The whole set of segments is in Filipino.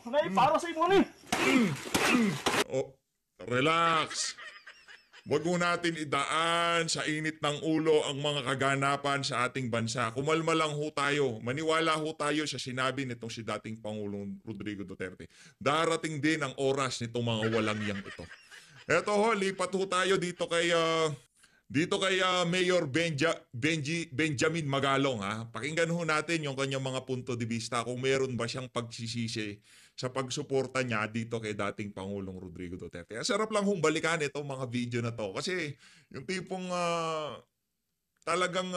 Nay, para sa imo ni. Oh, relax. Huwag mo natin idaan sa init ng ulo ang mga kaganapan sa ating bansa. Kumalma lang ho tayo. Maniwala ho tayo sa sinabi nitong si dating Pangulong Rodrigo Duterte. Darating din ang oras nitong mga walangyang ito. Eto ho, lipat ho tayo dito kay Mayor Benjamin Magalong ha. Pakinggan ho natin yung kanyang mga punto de vista kung meron ba siyang pagsisisi sa pagsuporta niya dito kay dating Pangulong Rodrigo Duterte. Ang sarap lang hong balikan itong mga video na to kasi yung tipong talagang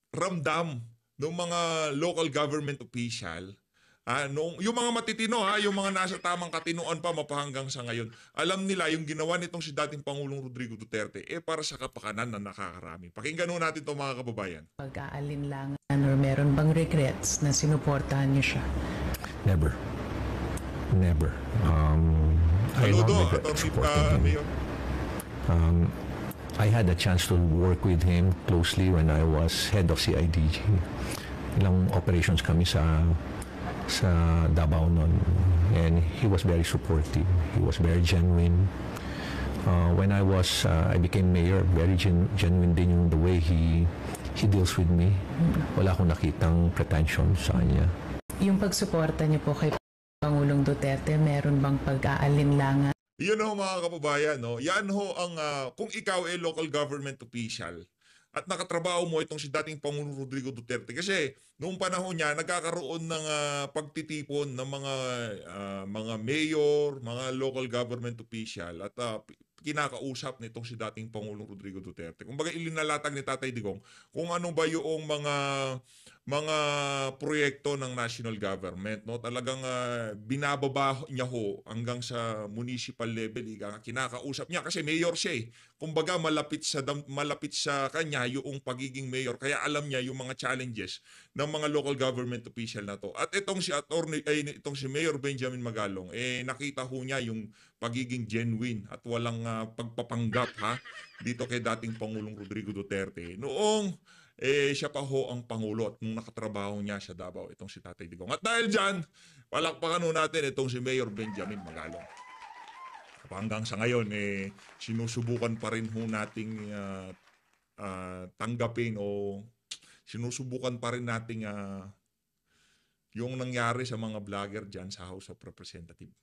ramdam ng mga local government official. Yung mga matitino yung mga nasa tamang katinuan pa mapahanggang sa ngayon, alam nila yung ginawa nitong si dating Pangulong Rodrigo Duterte para sa kapakanan na nakakarami. Pakinggan ho natin to mga kababayan. Pag-aalinlangan or meron bang regrets na sinuportahan niyo siya? Never. Never. I don't regret supporting him. I had a chance to work with him closely when I was head of CIDG. Ilang operations kami sa Davao noon, and he was very supportive. He was very genuine. When I became mayor, very genuine din yung the way he deals with me. Wala akong nakitang pretension sa kanya. Yung pagsuporta niyo po kay Pangulong Duterte, meron bang pag-aalinlangan? Yun ho mga kababayan, no? Yan ho ang kung ikaw ay local government official at nakatrabaho mo itong si dating Pangulong Rodrigo Duterte kasi noong panahon niya nagkakaroon ng pagtitipon ng mga mayor, mga local government official at kinakausap nitong si dating Pangulong Rodrigo Duterte. Kumbaga ilinalatag ni Tatay Digong kung ano ba yung mga proyekto ng national government, no? Talagang binababa niya ho hanggang sa municipal level, kinakausap niya kasi mayor siya eh. Kumbaga malapit sa kanya yung pagiging mayor kaya alam niya yung mga challenges ng mga local government official na to. At itong si Mayor Benjamin Magalong nakita ho niya yung pagiging genuine at walang pagpapanggap dito kay dating Pangulong Rodrigo Duterte. Noong siya pa ho ang Pangulo at nung nakatrabaho niya sa Davao itong si Tatay Digong. At dahil dyan, palakpakan ho natin itong si Mayor Benjamin Magalong. Hanggang sa ngayon, sinusubukan pa rin ho nating tanggapin o sinusubukan pa rin nating yung nangyari sa mga vlogger dyan sa House of Representatives.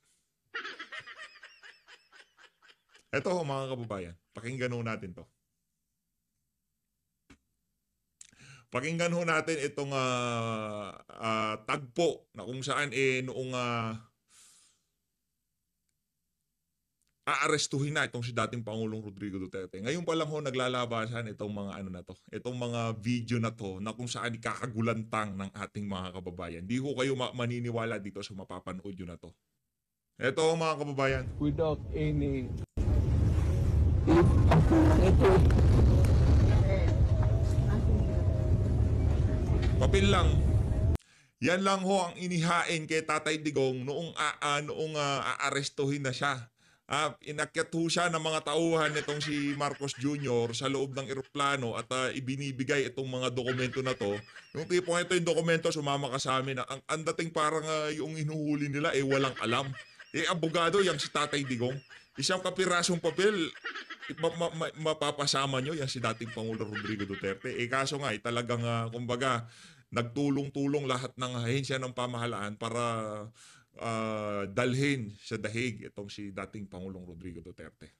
Ito ho mga kababayan, pakinggan ho natin to. Pakinggan ho natin itong tagpo na kung saan noong aarestuhin na itong si dating Pangulong Rodrigo Duterte. Ngayon pa lang ho naglalabasan itong mga itong mga video na to na kung saan ikakagulantang ng ating mga kababayan. Di ho kayo maniniwala dito sa mapapanood yun na to. Ito mga kababayan. Without any papel lang. Yan lang ho ang inihain kay Tatay Digong noong aarestuhin na siya. Inakyat ho siya ng mga tauhan nitong si Marcos Jr. sa loob ng eroplano at ibinibigay itong mga dokumento na to. Yung tipong ito yung dokumento, sumama ka sa amin. Ang dating parang yung inuhuli nila walang alam. Abogado yang si Tatay Digong. Isang kapirasong papel, mapapasama nyo yan si dating Pangulo Rodrigo Duterte. Kaso nga, talagang kumbaga, nagtulong-tulong lahat ng ahensya ng pamahalaan para dalhin sa dahig itong si dating Pangulong Rodrigo Duterte.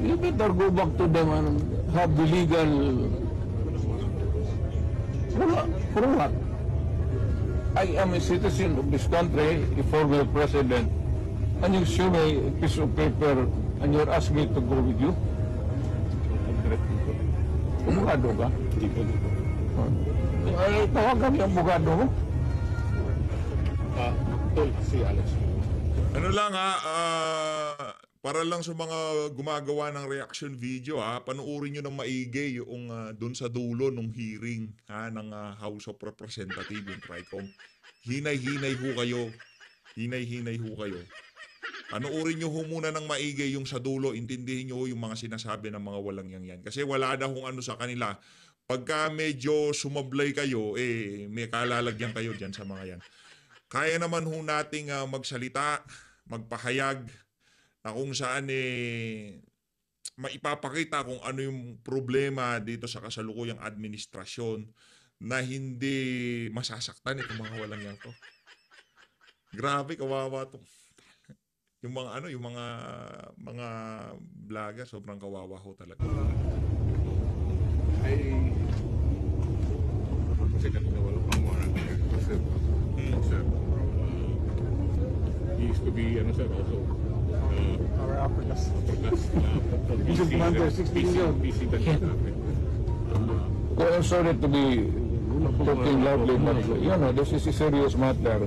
You better go back to them and have the legal. For what? I am a citizen of this country, a former president, and you show me a piece of paper and you're asking me to go with you? Abogado ka? Tawagan yung abogado mo? Si Alex. Ano lang para lang sa mga gumagawa ng reaction video panuorin nyo ng maigi yung dun sa dulo ng hearing ng House of Representatives, yung TRICOM. Hinay-hinay ho kayo. Hinay-hinay ho kayo. Panuorin nyo ho muna ng maigi yung sa dulo, intindihin nyo yung mga sinasabi ng mga walang yan. Kasi wala na kung ano sa kanila. Pagka medyo sumablay kayo, may kalalagyan kayo dyan sa mga yan. kaya naman ho nating magsalita, magpahayag na kung saan maipapakita kung ano yung problema dito sa kasalukuyang administrasyon na hindi masasaktan itong mga walang yan to. Grabe, kawawa to. Yung mga yung mga vlogger, sobrang kawawa ho talaga. Kasi kanina wala pang warrant. Sir, he used to be, sir, also Our Africas. PC, Commander, 16 million. PC kanina namin. Well, I'm sorry to be talking loudly, but this is a serious matter.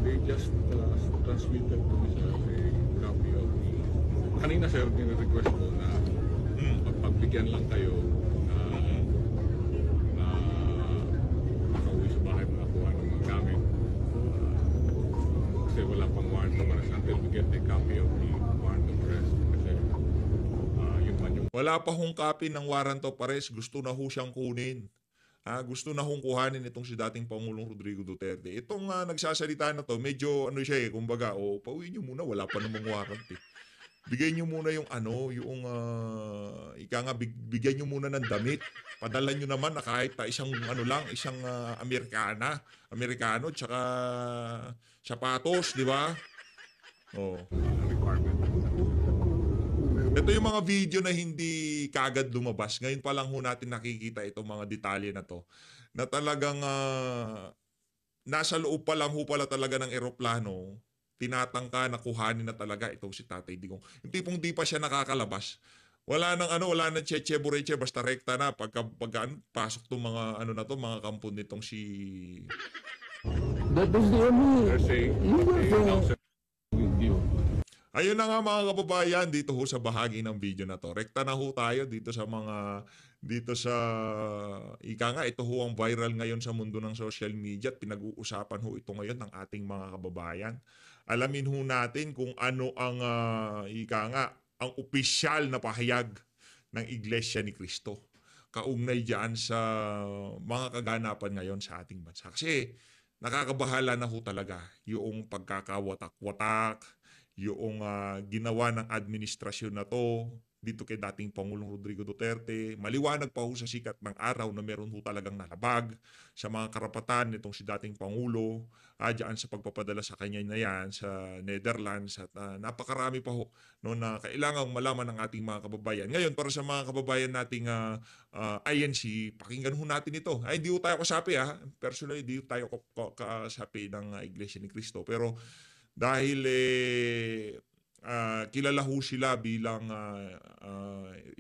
They just transmitted to me, sir, a copy of the... Kanina, sir, request ko na pagbigyan lang kayo na makauwi sa bahay mga kuha ng mga gamit. Kasi wala pang warrant of arrest until we get a copy of the warrant of arrest. Kasi yung man yung... Wala pa hong copy ng warrant of arrest, gusto na ho siyang kunin. Gusto na hong kuhanin itong si dating Pangulong Rodrigo Duterte. Itong nagsasalita na to, medyo siya kumbaga, pauwi nyo muna, wala pa namang warrant eh. Bigyan nyo muna yung bigyan nyo muna ng damit. Padala nyo naman na kahit isang isang Amerikano, tsaka sapatos, di ba? requirement. Ito yung mga video na hindi kagad lumabas. Ngayon pa lang ho natin nakikita itong mga detalye na to. Na talagang nasa loob pa lang ho pala talaga ng eroplano, tinatangka na kuhanin na talaga itong si Tatay Digong. Yung tipong di pa siya nakakalabas. Wala nang cheche-bureche, basta rekta na pagka pasok tong mga mga kampon nitong si... That is the only They're saying, with you. Ayun na nga mga kababayan, dito ho sa bahagi ng video na to. Rekta na ho tayo dito sa ito ho ang viral ngayon sa mundo ng social media at pinag-uusapan ho ito ngayon ng ating mga kababayan. Alamin ho natin kung ano ang ang opisyal na pahayag ng Iglesia ni Cristo kaugnay diyan sa mga kaganapan ngayon sa ating bansa. Kasi nakakabahala na ho talaga yung pagkakawatak-watak, yung ginawa ng administrasyon na to dito kay dating Pangulong Rodrigo Duterte. Maliwanag pa ho sa sikat ng araw na meron ho talagang nalabag sa mga karapatan nitong si dating Pangulo diyan sa pagpapadala sa kanya na yan sa Netherlands at napakarami pa ho na kailangang malaman ng ating mga kababayan. Ngayon, para sa mga kababayan nating INC, pakinggan ho natin ito. Ay, hindi ho tayo kasapi personally, hindi ho tayo kasapi ng Iglesia ni Cristo. Pero dahil kilala ho sila bilang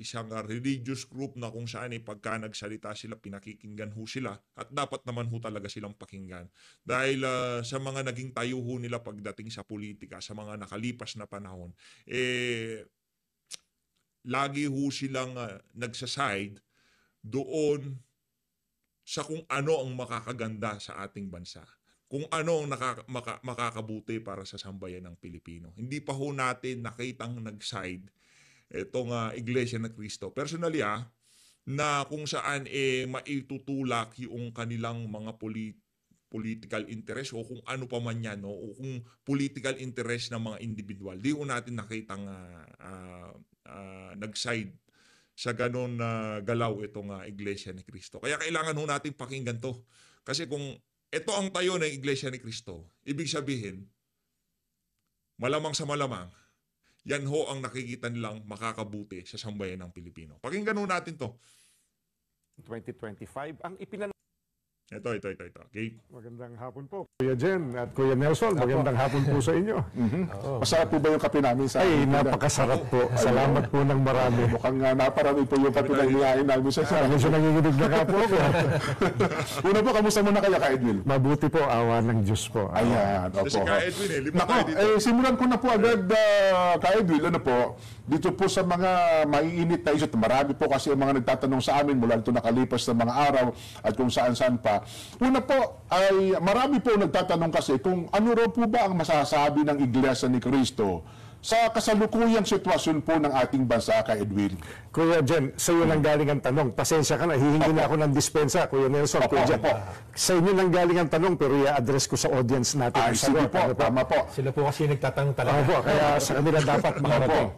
isang religious group na kung saan pagka nagsalita sila, pinakikinggan ho sila at dapat naman ho talaga silang pakinggan. Dahil sa mga naging tayo ho nila pagdating sa politika, sa mga nakalipas na panahon, lagi ho silang nagsaside doon sa kung ano ang makakaganda sa ating bansa. Kung ano ang makakabuti para sa sambayan ng Pilipino. Hindi pa ho natin nakitang nag-side itong Iglesia ni Cristo. Personally na kung saan maitutulak yung kanilang mga political interest o kung ano pa man yan, o kung political interest ng mga individual. Di ho natin nakitang nag-side sa ganon na galaw itong Iglesia ni Cristo. Kaya kailangan ho natin pakinggan to. Kasi kung ito ang tayo ng Iglesia ni Cristo, ibig sabihin, malamang sa malamang, yan ho ang nakikita nilang makakabuti sa sambayan ng Pilipino. Pakinggan ho natin to. 2025, ang Ito. Okay? Magandang hapon po, Kuya Jen at Kuya Nelson. Magandang hapon po sa inyo. Masarap po ba yung kape namin sa... Ay, napakasarap po. Salamat po ng marami. Mukhang naparami po yung kape na nilain namin sa Medyo nanginginig na ka po ako. Una po, kamusta muna kayo, Ka Edwin? Mabuti po, awa ng Diyos po. Ayan, opo. Kasi Ka Edwin lima Nako, tayo dito. simulan ko na po agad, Ka Edwin, dito po sa mga maiinit na isot, marami po kasi ang mga nagtatanong sa amin mula ito nakalipas na mga araw at kung saan-saan pa. Una po, ay marami po nagtatanong kasi kung ano raw po ba ang masasabi ng Iglesia ni Cristo sa kasalukuyang sitwasyon po ng ating bansa, Kay Edwin? Kuya Jen, sa iyo nang galing ang tanong. Pasensya ka na, hihingi na ako ng dispensa, Kuya Nelson, Kuya Jen. Sa inyo nang galing ang tanong, pero i-address ko sa audience natin. Ay, sige po, tama po. Sila po kasi nagtatanong talaga. Opo, kaya sa kanila dapat makarating.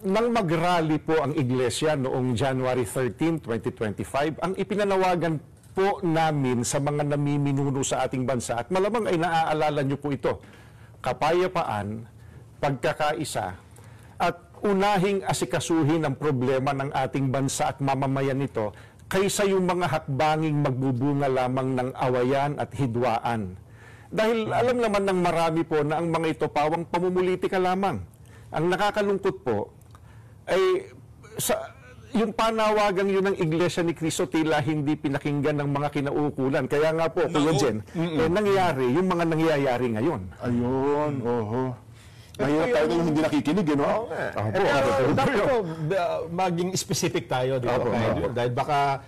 Nang mag-rally po ang iglesia noong January 13, 2025, ang ipinanawagan po namin sa mga namiminuno sa ating bansa, at malamang ay naaalala nyo po ito, kapayapaan, pagkakaisa, at unahing asikasuhin ang problema ng ating bansa at mamamayan nito kaysa yung mga hakbanging magbubunga lamang ng awayan at hidwaan. Dahil alam naman ng marami po na ang mga ito pawang pamumulitika lamang. Ang nakakalungkot po ay yung panawagang yun ng Iglesia ni Cristo tila hindi pinakinggan ng mga kinauukulan. Kaya nga po, Kuya Jen, nangyayari yung mga nangyayari ngayon. Ayun, oho. Ngayon tayo yung hindi nakikinig, no? Dapat po, maging specific tayo dito. Dahil baka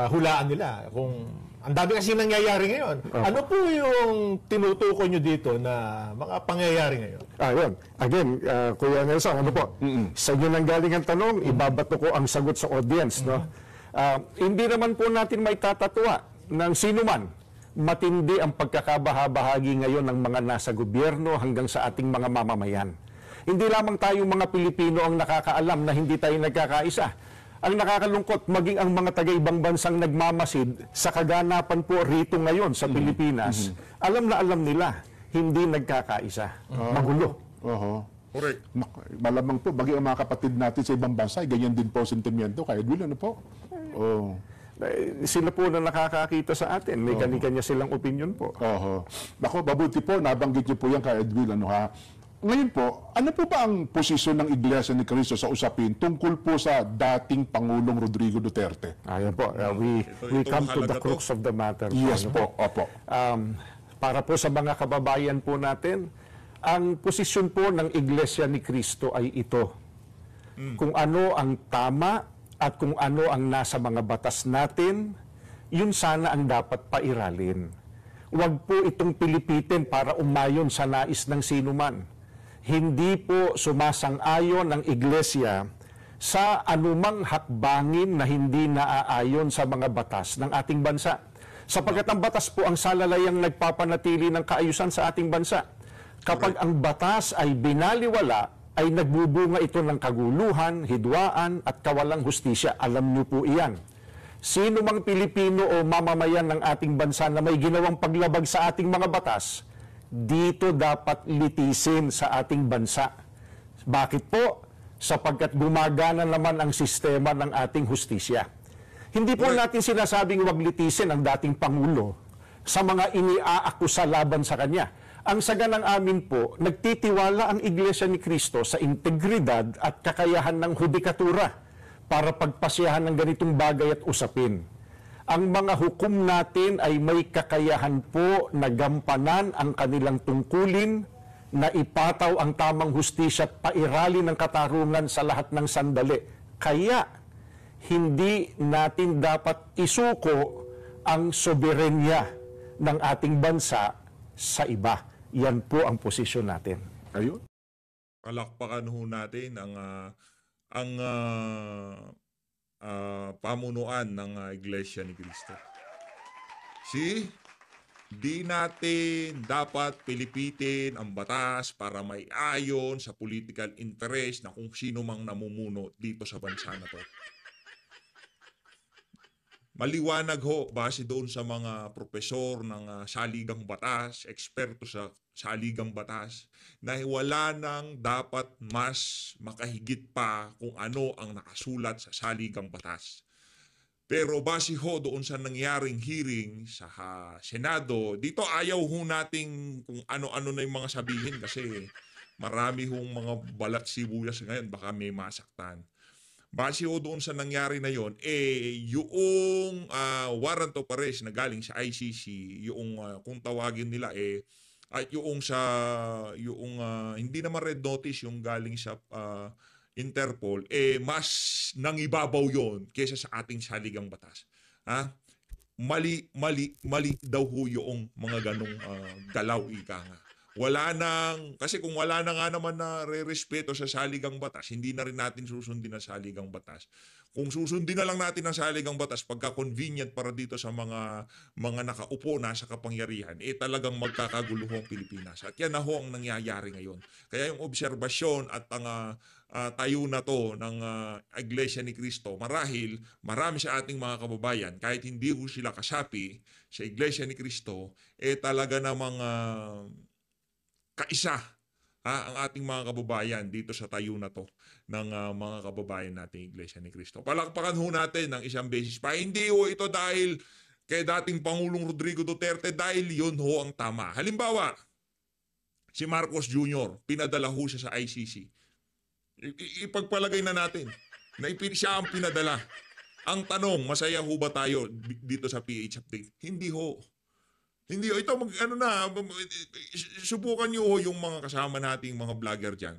hulaan nila kung ang dami kasi nangyayari ngayon. Ano po yung tinutukoy nyo dito na mga pangyayari ngayon? Ayun. Again, Kuya Nelson, ano po? Sa inyo nang galing ang tanong, ibabato ko ang sagot sa audience. No? Hindi naman po natin may tatatwa ng sino man. Matindi ang pagkakabahabahagi ngayon ng mga nasa gobyerno hanggang sa ating mga mamamayan. Hindi lamang tayong mga Pilipino ang nakakaalam na hindi tayo nagkakaisa. Ang nakakalungkot, maging ang mga taga-ibang bansang nagmamasid sa kaganapan po rito ngayon sa Pilipinas, alam na alam nila, hindi nagkakaisa. Magulo. Correct. Malamang po, bagay ang mga kapatid natin sa ibang bansa, ganyan din po sentimiento, Kay Edwin, ano po? Sila po na nakakakita sa atin. May kanya-kanya silang opinion po. Ako, mabuti po, nabanggit niyo po yan, Kay Edwin, ano ha? Ngayon po, ano po ba ang posisyon ng Iglesia ni Cristo sa usapin tungkol po sa dating Pangulong Rodrigo Duterte? Ayan po, we come to the crux of the matter. Yes po, opo. Para po sa mga kababayan po natin, ang posisyon po ng Iglesia ni Cristo ay ito. Kung ano ang tama at kung ano ang nasa mga batas natin, yun sana ang dapat pairalin. Huwag po itong pilipitin para umayon sa nais ng sinuman. Hindi po sumasang-ayon ng Iglesia sa anumang hakbangin na hindi naaayon sa mga batas ng ating bansa. Sapagkat ang batas po ang salalayang nagpapanatili ng kaayusan sa ating bansa. Kapag ang batas ay binaliwala, ay nagbubunga ito ng kaguluhan, hidwaan at kawalang hustisya. Alam niyo po iyan. Sino mang Pilipino o mamamayan ng ating bansa na may ginawang paglabag sa ating mga batas, dito dapat litisin sa ating bansa. Bakit po? Sapagkat gumagana naman ang sistema ng ating hustisya. Hindi po natin sinasabing wag litisin ang dating Pangulo sa mga iniaakusa laban sa kanya. Ang saganang amin po, nagtitiwala ang Iglesia ni Cristo sa integridad at kakayahan ng hudikatura para pagpasyahan ng ganitong bagay at usapin. Ang mga hukom natin ay may kakayahan po na gampanan ang kanilang tungkulin, na ipataw ang tamang hustisya at pairali ng katarungan sa lahat ng sandali. Kaya, hindi natin dapat isuko ang soberenya ng ating bansa sa iba. Yan po ang posisyon natin. Ayun. Palakpakan ho natin ang pamunuan ng Iglesia ni Cristo. See? Di natin dapat pilipitin ang batas para may ayon sa political interest na kung sino mang namumuno dito sa bansa na to. Maliwanag ho, base doon sa mga propesor ng saligang batas, eksperto sa saligang batas, na wala nang dapat mas makahigit pa kung ano ang nakasulat sa saligang batas. Pero base ho doon sa nangyaring hearing sa Senado, dito ayaw ho nating kung ano-ano na yung mga sabihin kasi marami hong mga balat sibuyas ngayon, baka may masaktan. Base ho doon sa nangyari na yon, yung warrant of arrest na galing sa ICC, yung kung tawagin nila at yung hindi naman red notice yung galing sa Interpol, mas nangibabaw yon kaysa sa ating saligang batas. Mali daw ho yung mga ganong galaw, ika nga. Wala nang, kasi kung wala na nga naman na re-respeto sa saligang batas, hindi na rin natin susundin ang saligang batas. Kung susundin na lang natin ang saligang batas pagka convenient para dito sa mga nakaupo na sa kapangyarihan, talagang magkakagulo ho ang Pilipinas. At yan na ho ang nangyayari ngayon. Kaya yung obserbasyon at ang tayo na to ng Iglesia ni Cristo, marahil marami sa ating mga kababayan, kahit hindi ho sila kasapi sa Iglesia ni Cristo, talaga namang kaisa ang ating mga kababayan dito sa tayo na to ng mga kababayan nating Iglesia ni Cristo. Palakpakan ho natin ng isang beses pa. Hindi ho ito dahil kay dating Pangulong Rodrigo Duterte, dahil yun ho ang tama. Halimbawa, si Marcos Jr., pinadala ho siya sa ICC. Ipagpalagay na natin na siya ang pinadala. Ang tanong, masaya ho ba tayo dito sa PH Update? Hindi ho. Hindi ho. Ito, subukan nyo ho yung mga kasama nating mga vlogger dyan.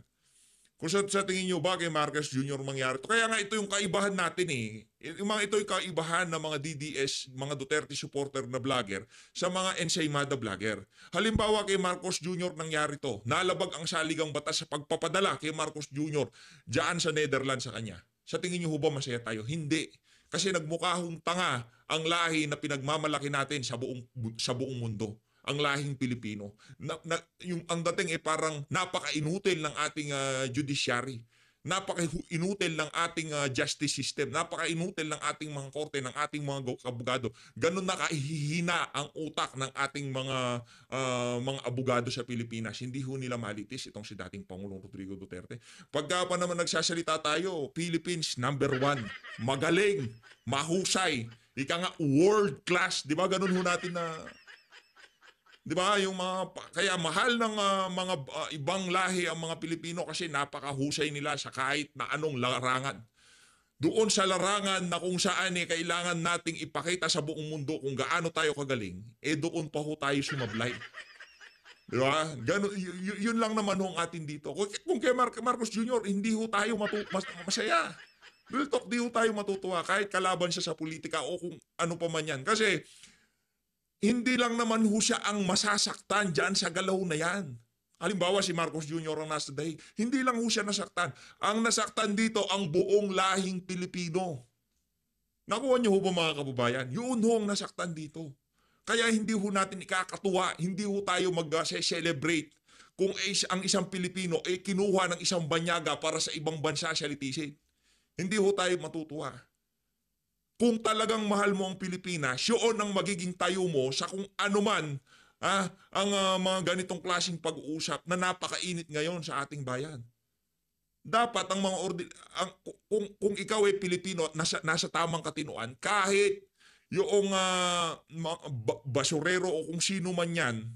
Kung sa tingin nyo ba kay Marcos Jr. mangyari ito? Kaya nga ito yung kaibahan natin eh. Ito yung kaibahan ng mga DDS, mga Duterte supporter na vlogger sa mga Ensaymada vlogger. Halimbawa kay Marcos Jr. nangyari to. Nalabag ang saligang batas sa pagpapadala kay Marcos Jr. dyan sa Netherlands sa kanya. Sa tingin nyo ho ba masaya tayo? Hindi. Kasi nagmukha hong tanga ang lahi na pinagmamalaki natin sa buong mundo. Ang lahing Pilipino. Ang dating parang napaka-inutil ng ating judiciary. Napaka-inutil ng ating justice system. Napaka-inutil ng ating mga korte, ng ating mga abogado. Ganun nakahihina ang utak ng ating mga abogado sa Pilipinas. Hindi ho nila malitis itong si dating Pangulong Rodrigo Duterte. Pagka pa naman nagsasalita tayo, Philippines #1. Magaling, mahusay, ika nga world class. Di ba ganun ho natin na... Di ba? Yung kaya mahal ng mga ibang lahi ang mga Pilipino kasi napakahusay nila sa kahit na anong larangan. Doon sa larangan na kung saan kailangan nating ipakita sa buong mundo kung gaano tayo kagaling, doon pa ho tayo sumablay. Di ba? Yun lang naman ho ang atin dito. Kung kay Marcos Jr., hindi ho tayo masaya. Real talk, di ho tayo matutuwa kahit kalaban siya sa politika o kung ano pa man yan. Kasi hindi lang naman ho siya ang masasaktan dyan sa galaw na yan. Halimbawa si Marcos Jr. ang nasa dahig. Hindi lang ho siya nasaktan. Ang nasaktan dito ang buong lahing Pilipino. Nakuha niyo ho ba mga kababayan? Yun ho ang nasaktan dito. Kaya hindi ho natin ikakatuwa. Hindi ho tayo mag-celebrate kung ang isang Pilipino kinuha ng isang banyaga para sa ibang bansa siya litisin. Hindi ho tayo matutuwa. Kung talagang mahal mo ang Pilipinas, yun ang magiging tayo mo sa kung ano man ang mga ganitong klaseng pag-uusap na napakainit ngayon sa ating bayan. Dapat ang mga kung ikaw ay Pilipino at nasa tamang katinoan, kahit yung basurero o kung sino man yan,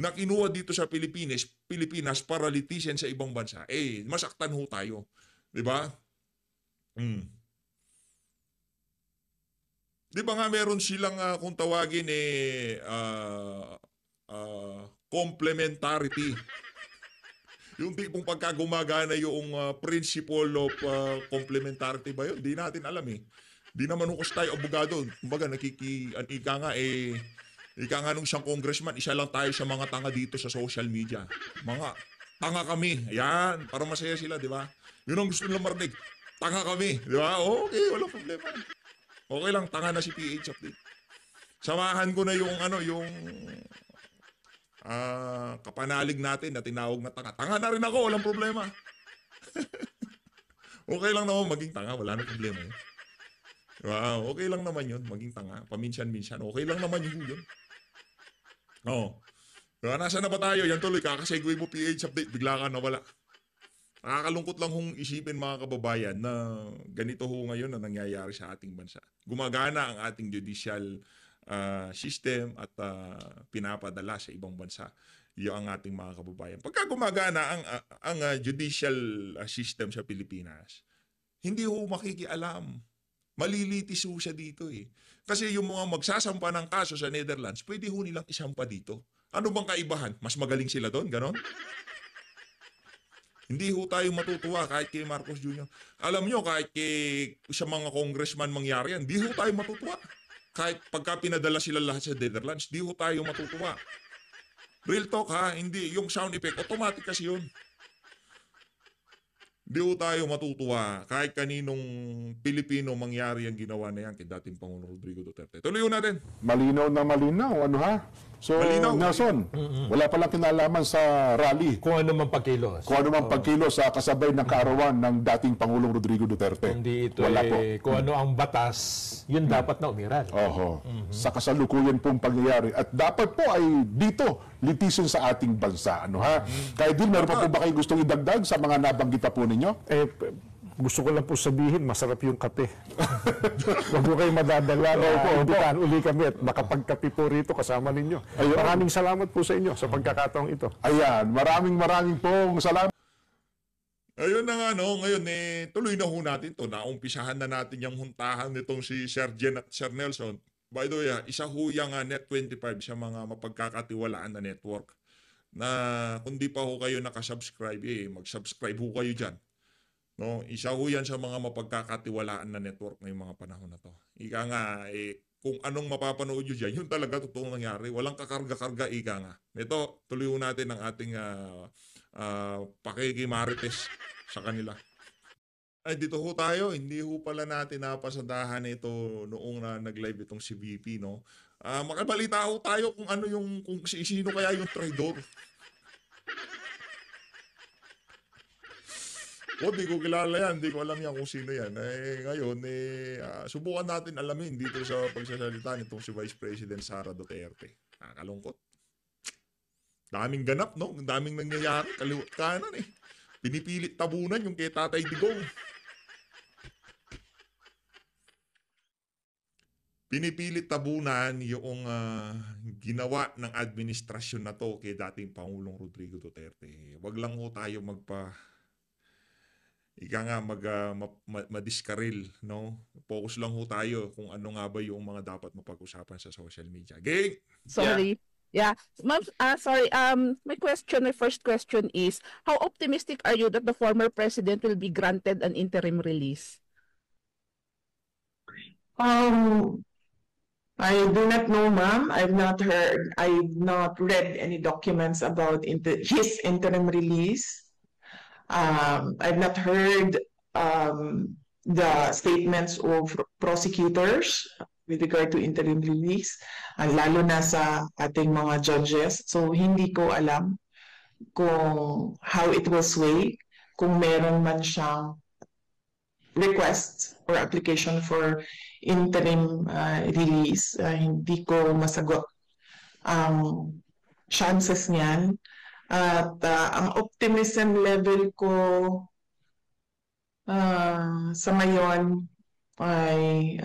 na kinuha dito sa Pilipinas para litisin sa ibang bansa, masaktan ho tayo. Diba? Di ba nga meron silang kung tawagin complementarity. Yung tipong pagka gumagana yung principle of complementarity ba yun? Di natin alam eh. Di naman ukos tayo abogado. Kumbaga ika nga nung isang congressman, isa lang tayo sa mga tanga dito sa social media. Mga tanga kami. Ayan, para masaya sila, di ba? Yun ang gusto nilang marinig. Tanga kami. Di ba? Okay, walang problema. Okay lang, tanga na si PH Update. Samahan ko na yung kapanalig natin na tinawag na tanga. Tanga na rin ako, walang problema. Okay lang naman maging tanga, wala na problema yun. Wow, okay lang naman yun, maging tanga. Paminsan-minsan, okay lang naman yun. Nasaan na ba tayo? Yan tuloy, kakasegway mo PH Update, bigla ka nawala. Nakakalungkot lang hong isipin mga kababayan na ganito ho ngayon na nangyayari sa ating bansa. Gumagana ang ating judicial system at pinapadala sa ibang bansa yung ang ating mga kababayan. Pagka gumagana ang judicial system sa Pilipinas, hindi ho makikialam. Malilitis ho siya dito eh. Kasi yung mga magsasampa ng kaso sa Netherlands, pwede ho nilang isampa dito. Ano bang kaibahan? Mas magaling sila doon? Ganon? Hindi ho tayo matutuwa kahit kay Marcos Jr. Alam nyo, kahit sa mga congressman mangyari yan, hindi ho tayo matutuwa. Kahit pagka pinadala sila lahat sa Netherlands, hindi ho tayo matutuwa. Real talk ha, hindi yung sound effect, automatic kasi yun. Di ho tayo matutuwa kahit kaninong Pilipino mangyari ang ginawa na yan kay dating Pangulong Rodrigo Duterte. Tuloy natin. Malinaw na malinaw, ano ha? So, Malinaw. Nelson, wala palang kinalaman sa rally. Kung ano man pagkilos. Kung ano mang pagkilos sa kasabay ng kaarawan ng dating Pangulong Rodrigo Duterte. Hindi ito Wala po. kung ano ang batas, yun dapat na umiral. Oho. Sa kasalukuyan pong pangyayari. At dapat po ay dito, litisin sa ating bansa. Ano ha? Kaya din, meron pa po ba kayo gustong idagdag sa mga nabanggit pa po ninyo? Gusto ko lang po sabihin, masarap yung kape. Huwag po kayo madadala na imbitahan uli kami at makapagkape po rito kasama ninyo. Maraming salamat po sa inyo sa pagkakataong ito. Ayan, maraming pong salamat. Ayun na nga, no? Ngayon, tuloy na ho natin to. Naumpisahan na natin yung huntahan nitong si Sir Jen at Sir Nelson. By the way, isa ho yung Net25 sa mga mapagkakatiwalaan na network. Na kung di pa ho kayo nakasubscribe, mag-subscribe ho kayo dyan. No, isa ho yan sa mga mapagkakatiwalaan na network ngayong mga panahon na to. Ika nga, kung anong mapapanood nyo dyan, yun talaga totoong nangyari. Walang kakarga-karga, ika nga. Ito, tuloy ho natin ang ating pakikimarites sa kanila. Ay, dito ho tayo. Hindi ho pala natin napasadahan ito noong nag-live itong si VP, no? Makabalita ho tayo kung ano yung, kung sino kaya yung traidor. Di ko kilala yan. Hindi ko alam yan kung sino yan. Ngayon, subukan natin alamin dito sa pagsasalita nitong si Vice President Sara Duterte. Nakakalungkot. Daming ganap, no? Daming nangyayari. Kaliwat kanan eh. Pinipilit tabunan yung kay Tatay Digong. Pinipilit tabunan yung ginawa ng administrasyon na to kay dating Pangulong Rodrigo Duterte. Wag lang ho tayo madiskaril, no? Focus lang ho tayo kung ano nga ba yung mga dapat mapag-usapan sa social media. Gang! Sorry. Yeah. Ma'am, sorry. My first question is, how optimistic are you that the former president will be granted an interim release? I do not know, ma'am. I've not read any documents about his interim release. I've not heard the statements of prosecutors with regard to interim release, lalo na sa ating mga judges. So, hindi ko alam kung how it will sway, kung meron man siyang request or application for interim release. Hindi ko masagot ang chances niyan. At ang optimism level ko sa ngayon ay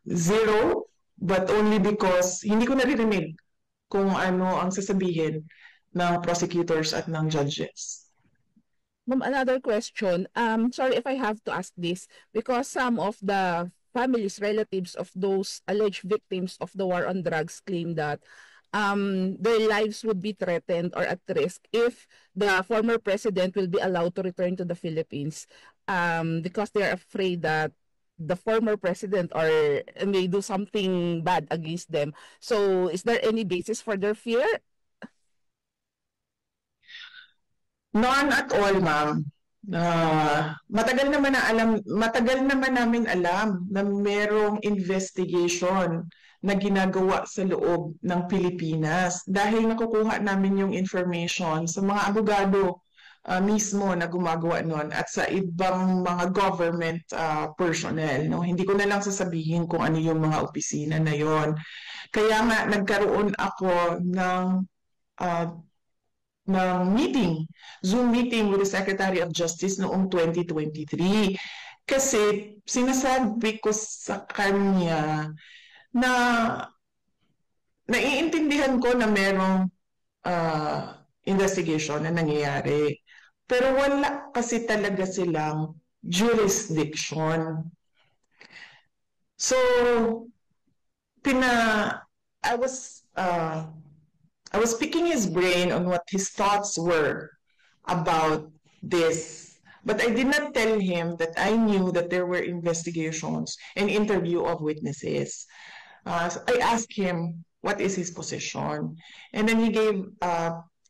0, but only because hindi ko naririnig kung ano ang sasabihin ng prosecutors at ng judges. Ma'am, another question. Sorry if I have to ask this, because some of the families, relatives of those alleged victims of the war on drugs claim that their lives would be threatened or at risk if the former president will be allowed to return to the Philippines, because they're afraid that the former president or may do something bad against them. So, is there any basis for their fear? None at all, ma'am. Matagal naman namin alam na merong investigation na ginagawa sa loob ng Pilipinas dahil nakukuha namin yung information sa mga abogado mismo na gumagawa nun at sa ibang mga government personnel. No? Hindi ko na lang sasabihin kung ano yung mga opisina na yon. Kaya nga nagkaroon ako ng meeting, Zoom meeting with the Secretary of Justice noong 2023. Kasi sinasabi ko sa kanya na naiintindihan ko na merong investigation na nangyayari. Pero wala kasi talaga silang jurisdiction. So, I was picking his brain on what his thoughts were about this. But I did not tell him that I knew that there were investigations and interview of witnesses. I asked him what is his position. And then he gave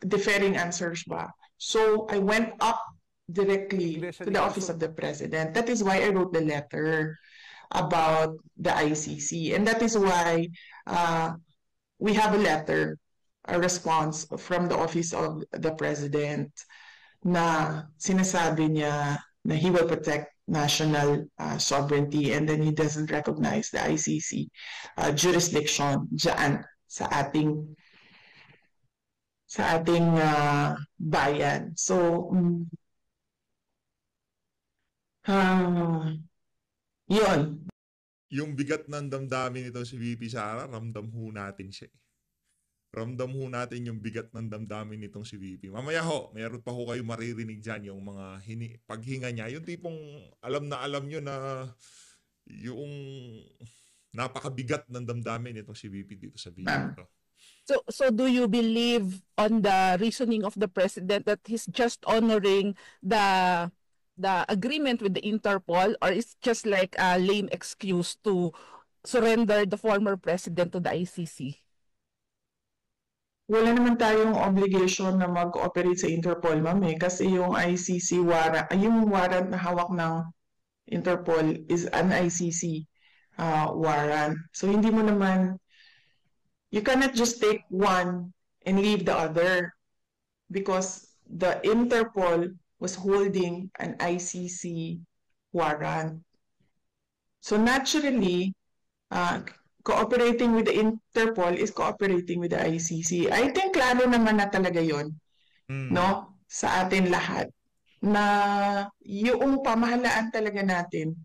differing answers ba. So I went up directly to the office of the president. That is why I wrote the letter about the ICC. And that is why we have a letter, a response from the office of the president na sinasabi niya na he will protect national sovereignty, and then he doesn't recognize the ICC jurisdiction dyan sa ating bayan. So, yun. Yung bigat ng damdamin nito si VP Sara, ramdam ho natin siya. Ramdam ho natin yung bigat ng damdamin nitong si VP. Mamaya ho, mayroon pa ho kayo maririnig dyan yung mga paghinga niya. Yung tipong alam na alam nyo na yung napakabigat ng damdamin nitong si VP dito sa video. So do you believe on the reasoning of the president that he's just honoring the agreement with the Interpol, or it's just like a lame excuse to surrender the former president to the ICC? Wala naman tayong obligation na mag-cooperate sa Interpol, ma'am, kasi yung ICC warrant, yung warrant na hawak ng Interpol is an ICC warrant. So hindi mo naman, you cannot just take one and leave the other, because the Interpol was holding an ICC warrant. So naturally, cooperating with the Interpol is cooperating with the ICC. I think klaro naman na talaga yon, no, sa atin lahat, na yung pamahalaan talaga natin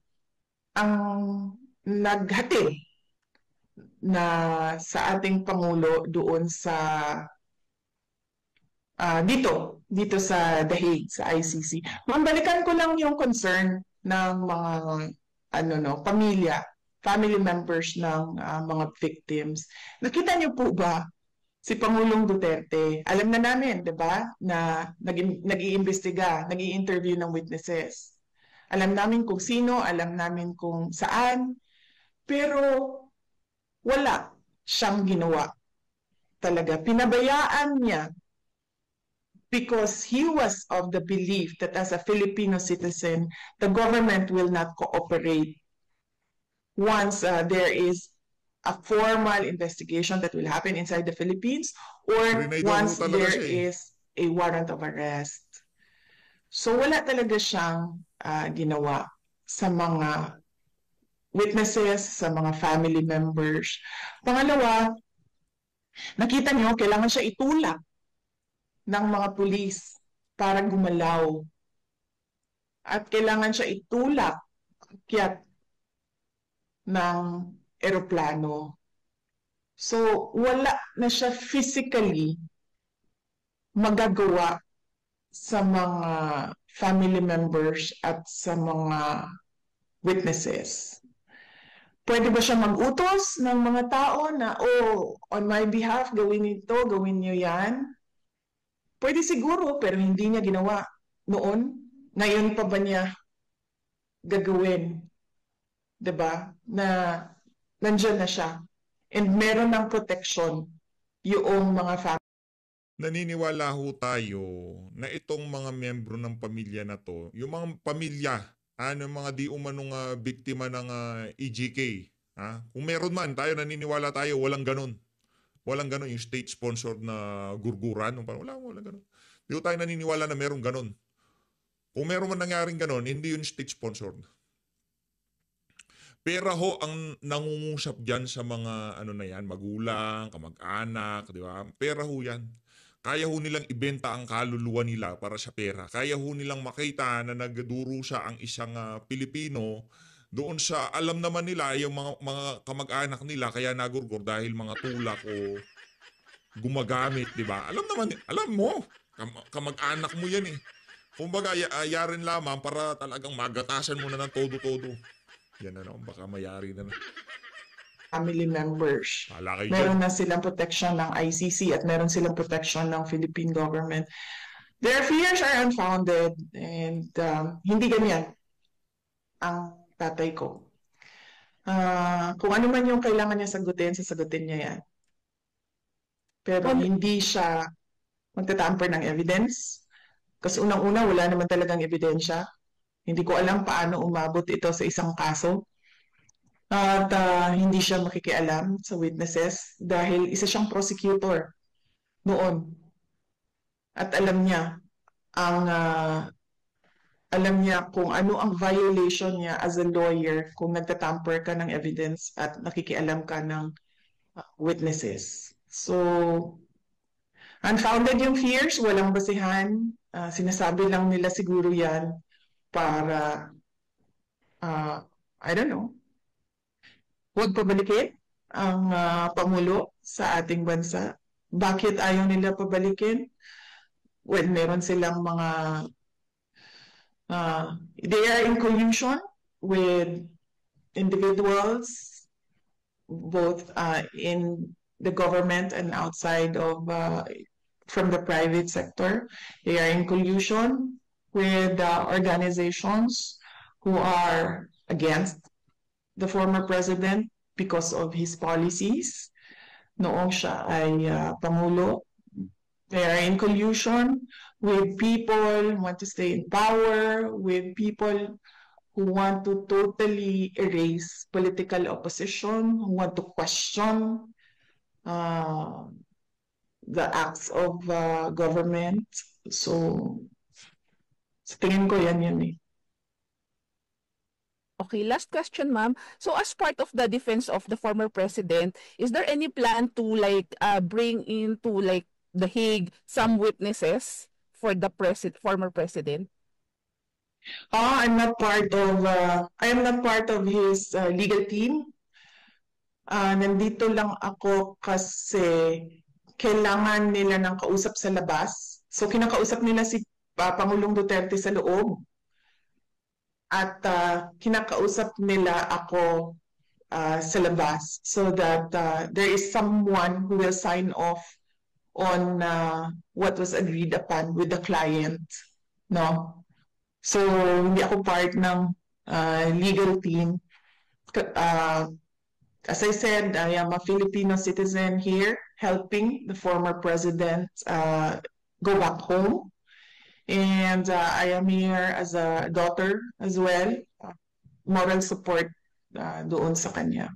ang naghatid na sa ating Pangulo doon sa dito sa The Hague, sa ICC. Mambalikan ko lang yung concern ng mga family members ng mga victims. Nakita niyo po ba si Pangulong Duterte? Alam na namin, 'di ba, na nag-iimbestiga, nag-i-interview ng witnesses. Alam namin kung sino, alam namin kung saan, pero wala siyang ginawa. Talaga, pinabayaan niya because he was of the belief that as a Filipino citizen, the government will not cooperate once there is a formal investigation that will happen inside the Philippines, or once there is a warrant of arrest. So wala talaga siyang ginawa sa mga witnesses, sa mga family members. Pangalawa, nakita niyo, kailangan siya itulak ng mga pulis para gumalaw. At kailangan siya itulak akyat ng eroplano. So, wala na siya physically magagawa sa mga family members at sa mga witnesses. Pwede ba siya mag-utos ng mga tao na, on my behalf, gawin ito, gawin niyo yan? Pwede siguro, pero hindi niya ginawa noon. Ngayon pa ba niya gagawin? Diba? Na nandyan na siya. And meron ng protection yung mga family. Naniniwala ho tayo na itong mga miyembro ng pamilya na to, yung mga pamilya, mga di umanong biktima ng EJK, kung meron man, tayo naniniwala tayo, walang ganun. Walang ganun, yung state-sponsored na gurguran. Walang ganun. Di tayo naniniwala na meron ganun. Kung meron man nangyaring ganun, hindi yun state-sponsored. Pera ho ang nangungusap dyan sa mga magulang, kamag-anak, di ba? Pera ho yan. Kaya ho nilang ibenta ang kaluluwa nila para sa pera. Kaya ho nilang makita na nagdurusa ang isang Pilipino doon sa alam naman nila yung mga kamag-anak nila kaya nagurgur dahil mga tulak o gumagamit, di ba? Alam mo, kamag-anak mo yan eh. Kumbaga, ayarin lamang para talagang magatasan mo na ng todo-todo. Yan na naman, baka mayari na. Family members. Meron na silang protection ng ICC at meron silang protection ng Philippine government. Their fears are unfounded and hindi ganyan ang tatay ko. Kung ano man yung kailangan niya sagutin, sasagutin niya yan. pero hindi siya magtatamper ng evidence. Kasi unang-una, wala naman talagang ebidensya. Hindi ko alam paano umabot ito sa isang kaso. At hindi siya makikialam sa witnesses dahil isa siyang prosecutor noon. At alam niya kung ano ang violation niya as a lawyer kung nagtatamper ka ng evidence at nakikialam ka ng witnesses. So, unfounded yung fears, walang basihan. Sinasabi lang nila siguro yan para, I don't know, huwag pabalikin ang Pangulo sa ating bansa. Bakit ayaw nila pabalikin? When meron silang mga, they are in collusion with individuals, both in the government and outside of, from the private sector. They are in collusion with organizations who are against the former president because of his policies noong siya ay Pangulo. They are in collusion with people who want to stay in power, with people who want to totally erase political opposition, who want to question the acts of government. So, sa tingin ko yan eh. Okay, last question, ma'am. So as part of the defense of the former president, is there any plan to bring into The Hague some witnesses for the former president? I am not part of his legal team. Nandito lang ako kasi kailangan nila ng kausap sa labas. So kinakausap nila si Pangulong Duterte sa loob. At kinakausap nila ako sa labas so that there is someone who will sign off on what was agreed upon with the client, no? So hindi ako part ng legal team. As I said, I am a Filipino citizen here helping the former president go back home. And I am here as a daughter as well, moral support doon sa kanya.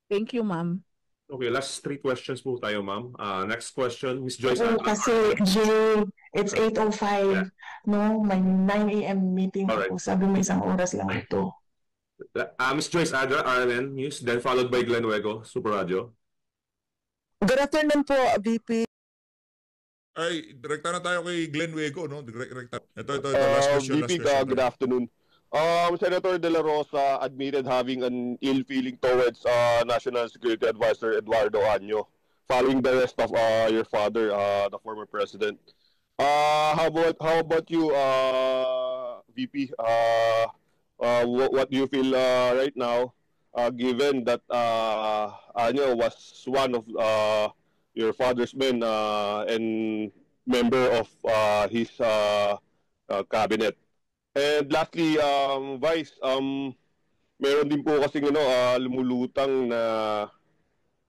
Thank you, ma'am. Okay, last 3 questions po tayo, ma'am. Next question, Ms. Joyce. Kasi, Jay, it's 8:05. Yeah. No, may 9 a.m. meeting Alright. ako. Sabi mo isang oras lang ito. Ms. Joyce Adra, RNN News, then followed by Glenn Wego, Super Radio. Good afternoon po, VP. Ay, direkta na tayo kay Glenn Wego, no? Direkta. Ito, last question. VP, good afternoon. Senator De La Rosa admitted having an ill feeling towards National Security Advisor Eduardo Año following the arrest of your father, the former president. How about you, VP? What do you feel right now, given that Año was one of your father's men and member of his cabinet? And lastly, Vice, meron din po kasing lumulutang na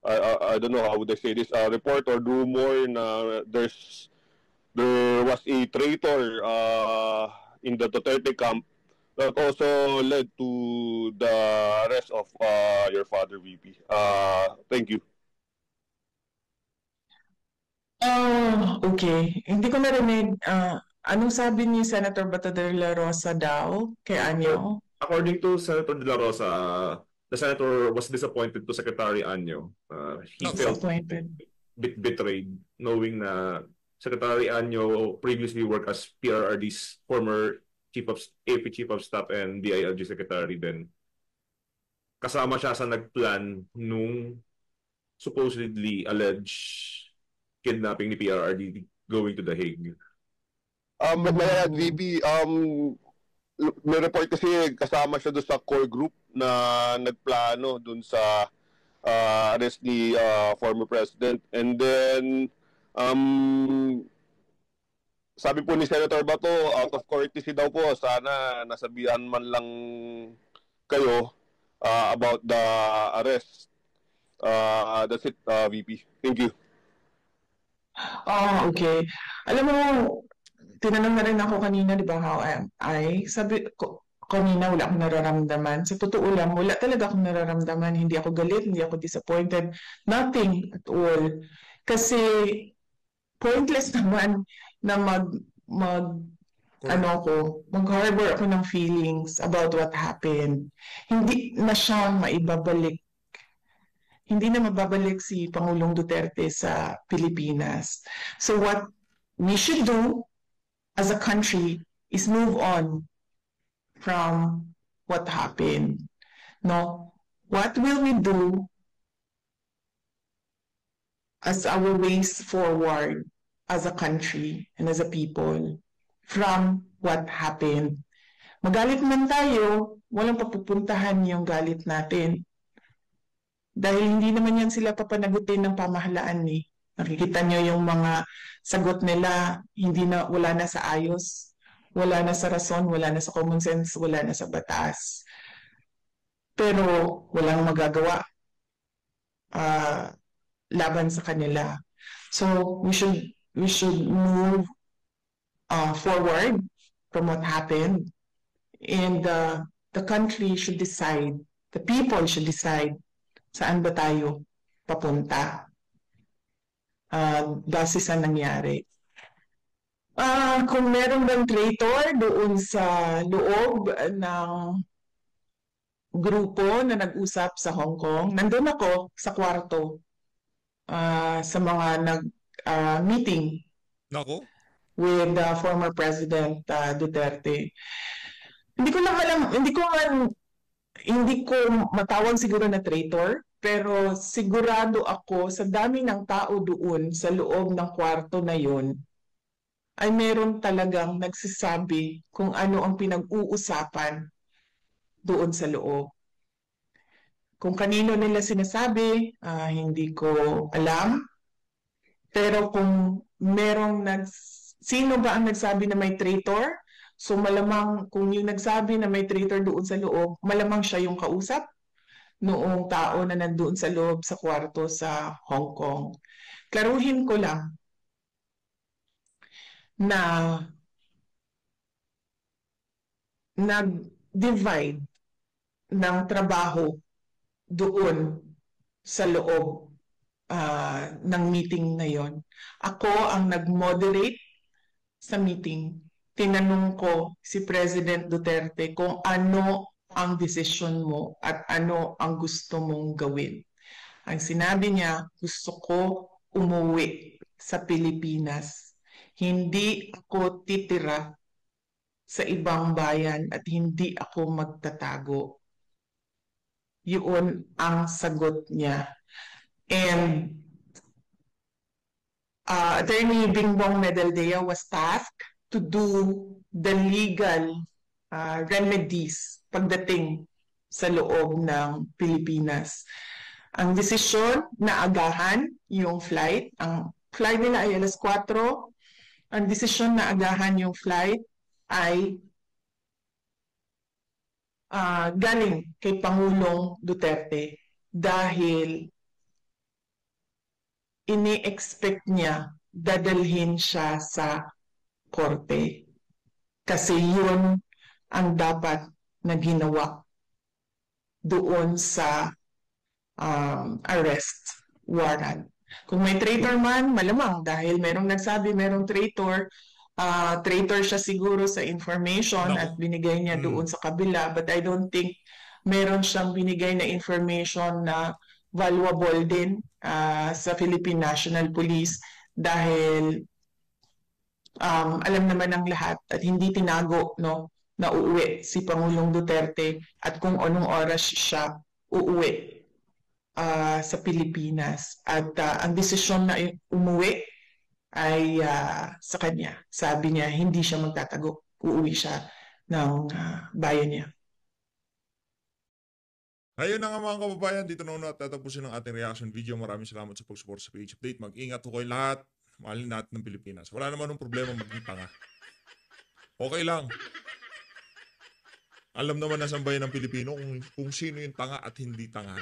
I don't know how would I say this, report or rumor na there was a traitor in the Duterte camp that also led to the arrest of your father, VP. Thank you. Okay. Hindi ko narinig. Anong sabi ni Senator Bato de la Rosa daw kay Año? According to Senator De La Rosa, the senator was disappointed to Secretary Año. He felt betrayed, knowing na Secretary Año previously worked as PRRD's former AP Chief of Staff and DILG Secretary then. Kasama siya sa nagplan nung supposedly alleged kidnapping ni PRRD going to The Hague. VP, may report kasi kasama siya doon sa core group na nagplano doon sa arrest ni former president. And then, sabi po ni Senator Bato, out of courtesy daw po, sana nasabihan man lang kayo about the arrest. That's it, VP. Thank you. Oh, okay. Alam mo, tinanong na rin ako kanina, di ba, how am I? Sabi ko, kanina wala akong nararamdaman. Sa totoo lang, wala talaga akong nararamdaman. Hindi ako galit, hindi ako disappointed. Nothing at all. Kasi pointless naman na mag-harbor ako ng feelings about what happened. Hindi na siya maibabalik. Hindi na mababalik si Pangulong Duterte sa Pilipinas. So what we should do as a country is move on from what happened. No? What will we do as our ways forward as a country and as a people from what happened? Magalit man tayo, walang papupuntahan yung galit natin. Dahil hindi naman yan sila papanagutin ng pamahalaan eh. Nakikita nyo yung mga sagot nila, wala na sa ayos, wala na sa rason, wala na sa common sense, wala na sa batas. Pero walang magagawa laban sa kanila. So we should move forward from what happened, and the country should decide, the people should decide saan ba tayo papunta base sa nangyari. Kung meron bang traitor doon sa loob ng grupo na nag-usap sa Hong Kong, nandun ako sa kwarto sa mga nag-meeting with former President Duterte. Hindi ko matawag siguro na traitor, pero sigurado ako sa dami ng tao doon sa loob ng kwarto na yon ay meron talagang nagsasabi kung ano ang pinag-uusapan doon sa loob. Kung kanino nila sinasabi, hindi ko alam. Pero kung sino ba ang nagsabi na may traitor? So malamang kung yung nagsabi na may traitor doon sa loob, malamang siya yung kausap noong tao na nandoon sa loob sa kwarto sa Hong Kong. Klaruhin ko lang na nag-divide ng trabaho doon sa loob ng meeting na yon. Ako ang nag-moderate sa meeting. Tinanong ko si President Duterte kung ano ang desisyon mo at ano ang gusto mong gawin. Ang sinabi niya, gusto ko umuwi sa Pilipinas. Hindi ako titira sa ibang bayan at hindi ako magtatago. Yun ang sagot niya. And Attorney Bingbong Medaldea was tasked to do the legal remedies pagdating sa loob ng Pilipinas. Ang desisyon na agahan yung flight, ang flight nila ay alas 4, ang desisyon na agahan yung flight ay galing kay Pangulong Duterte dahil ini-expect niya dadalhin siya sa korte. Kasi yun ang dapat na ginawa doon sa arrest warrant. Kung may traitor man, malamang dahil merong nagsabi merong traitor, traitor siya siguro sa information at binigay niya doon sa kabila. But I don't think meron siyang binigay na information na valuable din sa Philippine National Police dahil alam naman ng lahat at hindi tinago na uuwi si Pangulong Duterte at kung anong oras siya uuwi sa Pilipinas. At ang desisyon na umuwi ay sa kanya. Sabi niya, hindi siya magtatago. Uuwi siya ng bayan niya. Ayun na nga mga kababayan, dito na tatapusin ang ating reaction video. Maraming salamat sa pag-support sa PH Update. Mag-ingat ko kayo lahat. Mahalin natin ng Pilipinas. Wala naman ng problema maging tanga. Okay lang. Alam naman na sa bayan ng Pilipino kung sino yung tanga at hindi tanga.